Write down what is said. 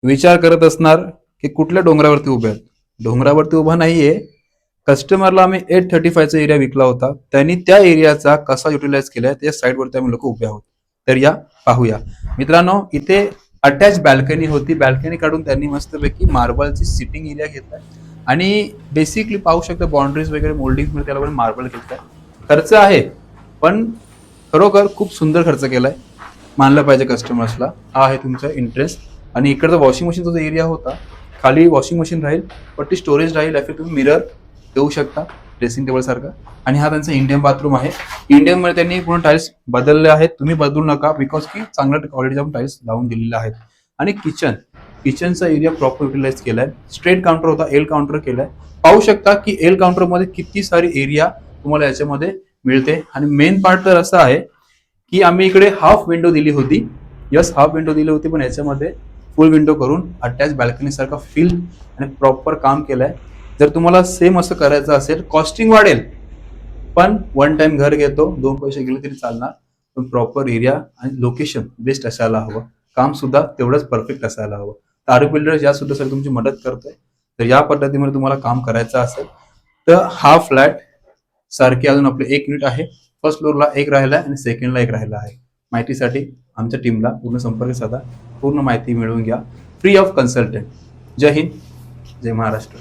विचार करत असणार की कुठल्या डोंगरावरती उभे आहेत. डोंगरावरती उभा नाहीये. कस्टमरला आम्ही 835चा एरिया विकला होता, त्यांनी त्या एरियाचा कसा युटिलाइज केलाय त्या साईडवरती आम्ही लोक उभे आहोत. तर या पाहूया मित्रांनो. इथे अटॅच बॅल्कनी होती. बॅल्कनी काढून त्यांनी मस्तपैकी मार्बलची सिटिंग एरिया घेतलाय आणि बेसिकली पाहू शकता बाउंड्रीज वगैरे मोल्डिंग मध्ये त्याला मार्बल घेतलाय. खर्च आहे पण खरोखर खूप सुंदर खर्च केलाय, मानलं पाहिजे कस्टमर्सला. हा आहे तुमचा इंटरेस्ट. आणि इकडचा वॉशिंग मशीनचा जो एरिया होता, खाली वॉशिंग मशीन राहील पण ती स्टोरेज राहील. या तुम्ही मिरर देऊ शकता ड्रेसिंग टेबल सारखा. आणि हा त्यांचा इंडियन बाथरूम आहे. इंडियन मध्ये त्यांनी पूर्ण टाइल्स बदलले आहेत. तुम्ही बदलू नका बिकॉज की चांगल्या क्वालिटीचा टाइल्स लावून दिलेले आहेत. आणि किचनचा एरिया प्रॉपर युटिलाइज केलाय. स्ट्रेट काउंटर होता, एल काउंटर केलाय. पाहू शकता की एल काउंटर मध्ये किती सारी एरिया तुम्हाला याच्यामध्ये मिळते. आणि मेन पार्ट तर असा आहे की आम्ही इकडे हाफ विंडो दिली होती. यस, हाफ विंडो दिली होती पण याच्यामध्ये फुल विंडो करून अटॅच बॅल्कनी सारखा फील आणि प्रॉपर काम केलंय. जर तुम्हाला सेम असं करायचं असेल, कॉस्टिंग वाढेल पण वन टाइम घर घेतो, 2 पैसे गेले तरी चालणार. पण प्रॉपर एरिया आणि लोकेशन बेस्ट असायला हवं. काम सुद्धा तेवढंच परफेक्ट असायला हवं. तारू बिल्डर्स या सुद्धा सर तुमची मदत करतोय. तर या पद्धतीमध्ये तुम्हाला काम करायचं असेल तर हा फ्लॅट सारखे अजून आपले 1 युनिट आहे. फर्स्ट फ्लोअरला 1 राहिला आहे आणि सेकंडला 1 राहिला आहे. माहितीसाठी आमच्या टीमला पूर्ण संपर्क साधा. पूर्ण माहिती मिळवून घ्या फ्री ऑफ कन्सल्टंट. जय हिंद, जय महाराष्ट्र.